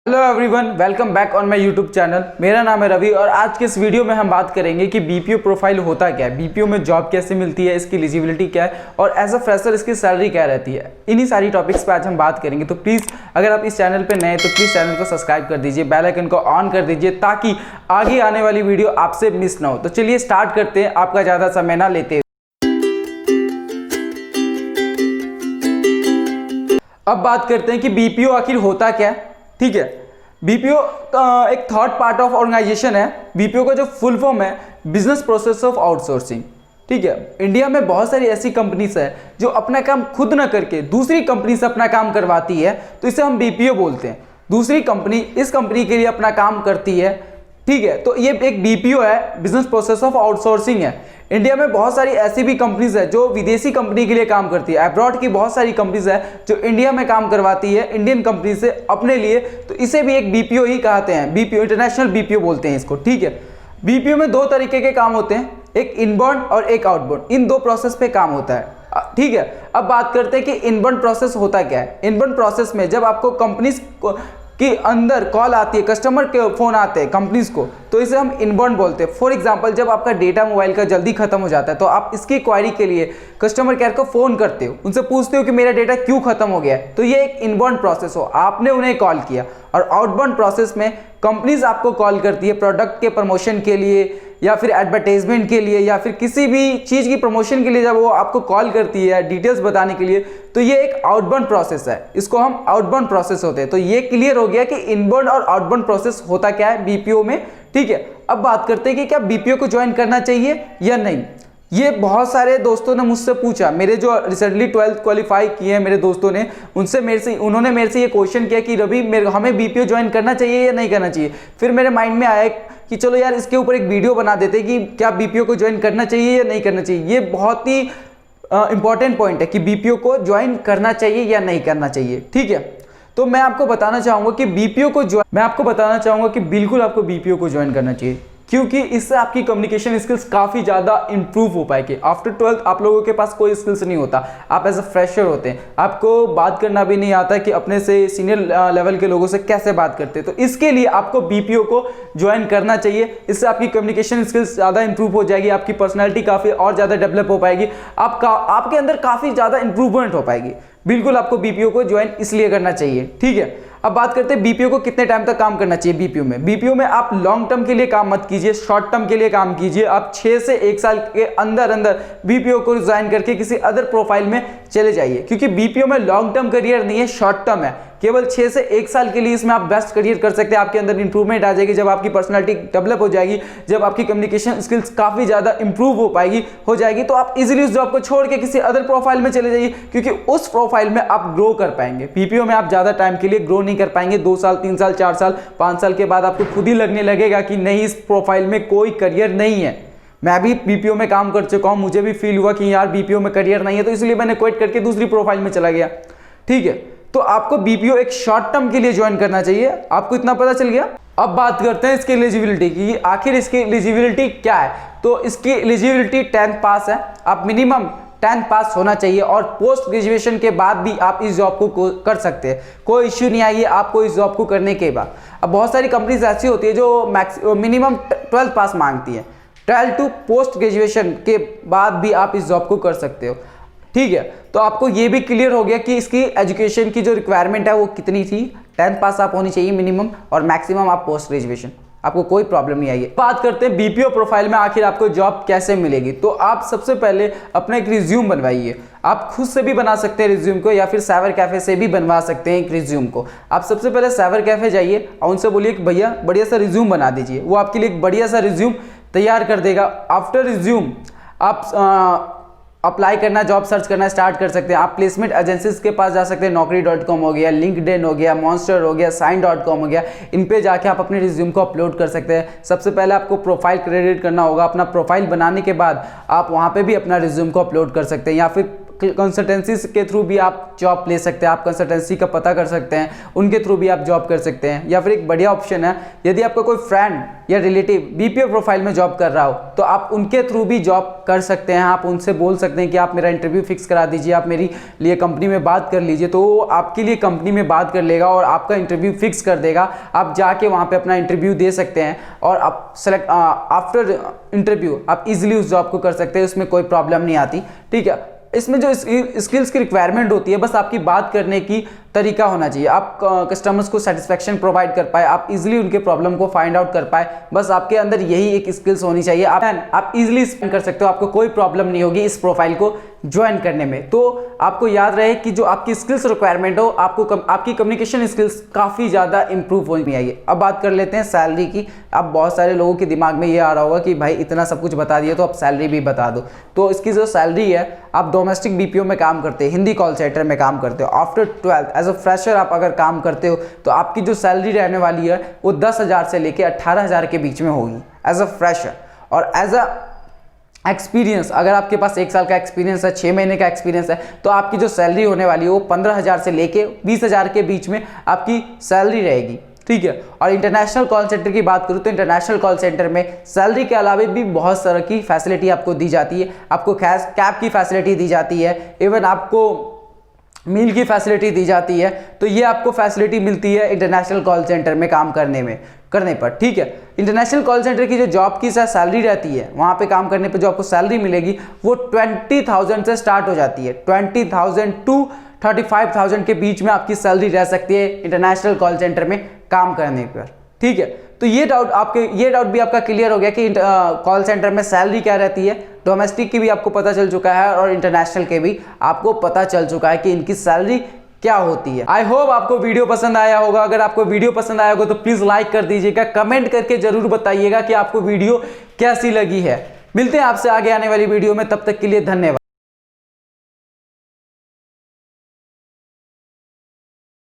Hello everyone, welcome back on my YouTube channel. मेरा नाम है रवि और आज के इस वीडियो में हम बात करेंगे कि बीपीओ प्रोफाइल होता क्या है, बीपीओ में जॉब कैसे मिलती है, इसकी एलिजिबिलिटी क्या है और एज अ फ्रेशर इसकी सैलरी क्या रहती है। इन्हीं सारी टॉपिक्स पे आज हम बात करेंगे। तो प्लीज़ अगर आप इस चैनल पे नए हैं तो प्लीज़ चैनल को सब्सक्राइब कर दीजिए, बेल आइकन को ऑन कर दीजिए ताकि आगे आने वाली वीडियो आपसे मिस ना हो। तो चलिए स्टार्ट करते हैं, आपका ज़्यादा समय ना लेते। अब बात करते हैं कि बीपीओ आखिर होता क्या है। ठीक है, बीपीओ एक थर्ड पार्ट ऑफ ऑर्गेनाइजेशन है। बीपीओ का जो फुल फॉर्म है बिजनेस प्रोसेस ऑफ आउटसोर्सिंग। ठीक है, इंडिया में बहुत सारी ऐसी कंपनीज है जो अपना काम खुद ना करके दूसरी कंपनी से अपना काम करवाती है, तो इसे हम बीपीओ बोलते हैं। दूसरी कंपनी इस कंपनी के लिए अपना काम करती है। ठीक है, तो ये एक बीपीओ है, बिजनेस प्रोसेस ऑफ आउटसोर्सिंग है। इंडिया में बहुत सारी ऐसी भी कंपनीज है जो विदेशी कंपनी के लिए काम करती है। अब्रॉड की बहुत सारी कंपनीज है जो इंडिया में काम करवाती है इंडियन कंपनी से अपने लिए, तो इसे भी एक बीपीओ ही कहते हैं। बीपीओ, इंटरनेशनल बीपीओ बोलते हैं इसको। ठीक है, बीपीओ में दो तरीके के काम होते हैं, एक इनबाउंड और एक आउटबाउंड। इन दो प्रोसेस पे काम होता है। ठीक है, अब बात करते हैं कि इनबाउंड प्रोसेस होता क्या है। इनबाउंड प्रोसेस में जब आपको कंपनीज कि अंदर कॉल आती है, कस्टमर के फोन आते हैं कंपनीज को, तो इसे हम इनबाउंड बोलते हैं। फॉर एग्जांपल, जब आपका डेटा मोबाइल का जल्दी खत्म हो जाता है तो आप इसकी क्वारी के लिए कस्टमर केयर को फोन करते हो, उनसे पूछते हो कि मेरा डेटा क्यों खत्म हो गया है। तो ये एक इनबाउंड प्रोसेस हो, आपने उन्हें कॉल किया। और आउटबाउंड प्रोसेस में कंपनीज आपको कॉल करती है प्रोडक्ट के प्रमोशन के लिए या फिर एडवर्टाइजमेंट के लिए या फिर किसी भी चीज़ की प्रमोशन के लिए। जब वो आपको कॉल करती है डिटेल्स बताने के लिए, तो ये एक आउटबाउंड प्रोसेस है, इसको हम आउटबाउंड प्रोसेस होते हैं। तो ये क्लियर हो गया कि इनबाउंड और आउटबाउंड प्रोसेस होता क्या है बीपीओ में। ठीक है, अब बात करते हैं कि क्या बीपीओ को ज्वाइन करना चाहिए या नहीं। ये बहुत सारे दोस्तों ने मुझसे पूछा, मेरे जो रिसेंटली 12th क्वालिफाई किए हैं मेरे दोस्तों ने, उन्होंने मेरे से ये क्वेश्चन किया कि रवि हमें बीपीओ ज्वाइन करना चाहिए या नहीं करना चाहिए। फिर मेरे माइंड में आया कि चलो यार इसके ऊपर एक वीडियो बना देते कि क्या बीपीओ को ज्वाइन करना चाहिए या नहीं करना चाहिए। ये बहुत ही इंपॉर्टेंट पॉइंट है कि बीपीओ को ज्वाइन करना चाहिए या नहीं करना चाहिए। ठीक है, तो मैं आपको बताना चाहूंगा कि बिल्कुल आपको बीपीओ को ज्वाइन करना चाहिए, क्योंकि इससे आपकी कम्युनिकेशन स्किल्स काफ़ी ज़्यादा इंप्रूव हो पाएगी। आफ्टर 12th आप लोगों के पास कोई स्किल्स नहीं होता, आप एज अ फ्रेशर होते हैं, आपको बात करना भी नहीं आता कि अपने से सीनियर लेवल के लोगों से कैसे बात करते हैं। तो इसके लिए आपको बीपीओ को ज्वाइन करना चाहिए। इससे आपकी कम्युनिकेशन स्किल्स ज़्यादा इंप्रूव हो जाएगी, आपकी पर्सनैलिटी काफ़ी और ज़्यादा डेवलप हो पाएगी, आपके अंदर काफ़ी ज़्यादा इंप्रूवमेंट हो पाएगी। बिल्कुल आपको बीपीओ को ज्वाइन इसलिए करना चाहिए। ठीक है, अब बात करते हैं बीपीओ को कितने टाइम तक काम करना चाहिए। बीपीओ में आप लॉन्ग टर्म के लिए काम मत कीजिए, शॉर्ट टर्म के लिए काम कीजिए। आप 6 से 1 साल के अंदर बीपीओ को रिजाइन करके किसी अदर प्रोफाइल में चले जाइए, क्योंकि बीपीओ में लॉन्ग टर्म करियर नहीं है, शॉर्ट टर्म है। केवल 6 से 1 साल के लिए इसमें आप बेस्ट करियर कर सकते हैं। आपके अंदर इंप्रूवमेंट आ जाएगी, जब आपकी पर्सनालिटी डेवलप हो जाएगी, जब आपकी कम्युनिकेशन स्किल्स काफ़ी ज़्यादा इंप्रूव हो जाएगी, तो आप इजीली उस जॉब को छोड़ के किसी अदर प्रोफाइल में चले जाइए, क्योंकि उस प्रोफाइल में आप ग्रो कर पाएंगे। बीपीओ में आप ज़्यादा टाइम के लिए ग्रो नहीं कर पाएंगे। 2 साल, 3 साल, 4 साल, 5 साल के बाद आपको खुद ही लगने लगेगा कि नहीं, इस प्रोफाइल में कोई करियर नहीं है। मैं भी बीपीओ में काम कर चुका हूँ, मुझे भी फील हुआ कि यार बीपीओ में करियर नहीं है, तो इसलिए मैंने क्विट करके दूसरी प्रोफाइल में चला गया। ठीक है, तो आपको बीपीओ एक शॉर्ट टर्म के लिए ज्वाइन करना चाहिए। आपको इतना पता चल गया। अब बात करते हैं इसकी एलिजिबिलिटी की, आखिर इसकी एलिजिबिलिटी क्या है। तो इसकी एलिजिबिलिटी 10th पास है, आप मिनिमम 10th पास होना चाहिए और पोस्ट ग्रेजुएशन के बाद भी आप इस जॉब को कर सकते हैं, कोई इश्यू नहीं आई है आपको इस जॉब को करने के बाद। अब बहुत सारी कंपनीज ऐसी होती है जो मिनिमम 12th पास मांगती है, 12th टू पोस्ट ग्रेजुएशन के बाद भी आप इस जॉब को कर सकते हो। ठीक है, तो आपको ये भी क्लियर हो गया कि इसकी एजुकेशन की जो रिक्वायरमेंट है वो कितनी थी। 10th पास आप होनी चाहिए मिनिमम, और मैक्सिमम आप पोस्ट ग्रेजुएशन, आपको कोई प्रॉब्लम नहीं आएगी। बात करते हैं बीपीओ प्रोफाइल में आखिर आपको जॉब कैसे मिलेगी। तो आप सबसे पहले अपना एक रिज्यूम बनवाइए। आप खुद से भी बना सकते हैं रिज्यूम को, या फिर साइबर कैफे से भी बनवा सकते हैं एक रिज्यूम को। आप सबसे पहले साइबर कैफे जाइए और उनसे बोलिए कि भैया बढ़िया सा रिज्यूम बना दीजिए, वो आपके लिए एक बढ़िया सा रिज्यूम तैयार कर देगा। आफ्टर रिज्यूम आप अप्लाई करना, जॉब सर्च करना स्टार्ट कर सकते हैं। आप प्लेसमेंट एजेंसीज के पास जा सकते हैं, naukri.com हो गया, लिंक्डइन हो गया, मॉन्स्टर हो गया, sign.com हो गया। इन पे जाके आप अपने रिज्यूम को अपलोड कर सकते हैं। सबसे पहले आपको प्रोफाइल क्रिएट करना होगा। अपना प्रोफाइल बनाने के बाद आप वहाँ पे भी अपना रिज्यूम को अपलोड कर सकते हैं, या फिर कंसल्टेंसी के थ्रू भी आप जॉब ले सकते हैं, आप कंसल्टेंसी का पता कर सकते हैं, उनके थ्रू भी आप जॉब कर सकते हैं। या फिर एक बढ़िया ऑप्शन है, यदि आपका कोई फ्रेंड या रिलेटिव बीपीओ प्रोफाइल में जॉब कर रहा हो तो आप उनके थ्रू भी जॉब कर सकते हैं। आप उनसे बोल सकते हैं कि आप मेरा इंटरव्यू फिक्स करा दीजिए, आप मेरी लिए कंपनी में बात कर लीजिए, तो वो आपके लिए कंपनी में बात कर लेगा और आपका इंटरव्यू फिक्स कर देगा। आप जाके वहाँ पे अपना इंटरव्यू दे सकते हैं और आप सेलेक्ट आफ्टर इंटरव्यू आप इजीली उस जॉब को कर सकते हैं, उसमें कोई प्रॉब्लम नहीं आती। ठीक है, इसमें जो स्किल्स की रिक्वायरमेंट होती है, बस आपकी बात करने की तरीका होना चाहिए, आप कस्टमर्स को सेटिस्फेक्शन प्रोवाइड कर पाए, आप इजीली उनके प्रॉब्लम को फाइंड आउट कर पाए, बस आपके अंदर यही एक स्किल्स होनी चाहिए। आप इजीली स्पेंड कर सकते हो, आपको कोई प्रॉब्लम नहीं होगी इस प्रोफाइल को ज्वाइन करने में। तो आपको याद रहे कि जो आपकी स्किल्स रिक्वायरमेंट हो, आपको आपकी कम्युनिकेशन स्किल्स काफ़ी ज़्यादा इंप्रूव होनी चाहिए। अब बात कर लेते हैं सैलरी की। अब बहुत सारे लोगों के दिमाग में ये आ रहा होगा कि भाई इतना सब कुछ बता दिया तो अब सैलरी भी बता दो। तो इसकी जो सैलरी है, आप डोमेस्टिक बीपीओ में काम करते हैं, हिंदी कॉल सेंटर में काम करते हो, after 12th as a fresher आप अगर काम करते हो तो आपकी जो सैलरी रहने वाली है वो 10,000 से लेके 18,000 के बीच में होगी एज अ फ्रेशर। और एज अ एक्सपीरियंस, अगर आपके पास 1 साल का एक्सपीरियंस है, 6 महीने का एक्सपीरियंस है, तो आपकी जो सैलरी होने वाली है वो 15,000 से लेके 20,000 के बीच में आपकी सैलरी रहेगी। ठीक है, और इंटरनेशनल कॉल सेंटर की बात करूँ तो इंटरनेशनल कॉल सेंटर में सैलरी के अलावा भी बहुत तरह की फैसिलिटी आपको दी जाती है। आपको कैब की फैसिलिटी दी जाती है, इवन आपको मील की फैसिलिटी दी जाती है। तो ये आपको फैसिलिटी मिलती है इंटरनेशनल कॉल सेंटर में काम करने पर। ठीक है, इंटरनेशनल कॉल सेंटर की जो जॉब की सैलरी रहती है, वहाँ पे काम करने पे जो आपको सैलरी मिलेगी वो 20,000 से स्टार्ट हो जाती है। 20,000 टू 35,000 के बीच में आपकी सैलरी रह सकती है इंटरनेशनल कॉल सेंटर में काम करने पर। ठीक है, तो ये डाउट भी आपका क्लियर हो गया कि कॉल सेंटर में सैलरी क्या रहती है। डोमेस्टिक की भी आपको पता चल चुका है और इंटरनेशनल के भी आपको पता चल चुका है कि इनकी सैलरी क्या होती है। आई होप आपको वीडियो पसंद आया होगा। अगर आपको वीडियो पसंद आया होगा तो प्लीज लाइक कर दीजिएगा, कमेंट करके जरूर बताइएगा कि आपको वीडियो कैसी लगी है। मिलते हैं आपसे आगे आने वाली वीडियो में, तब तक के लिए धन्यवाद।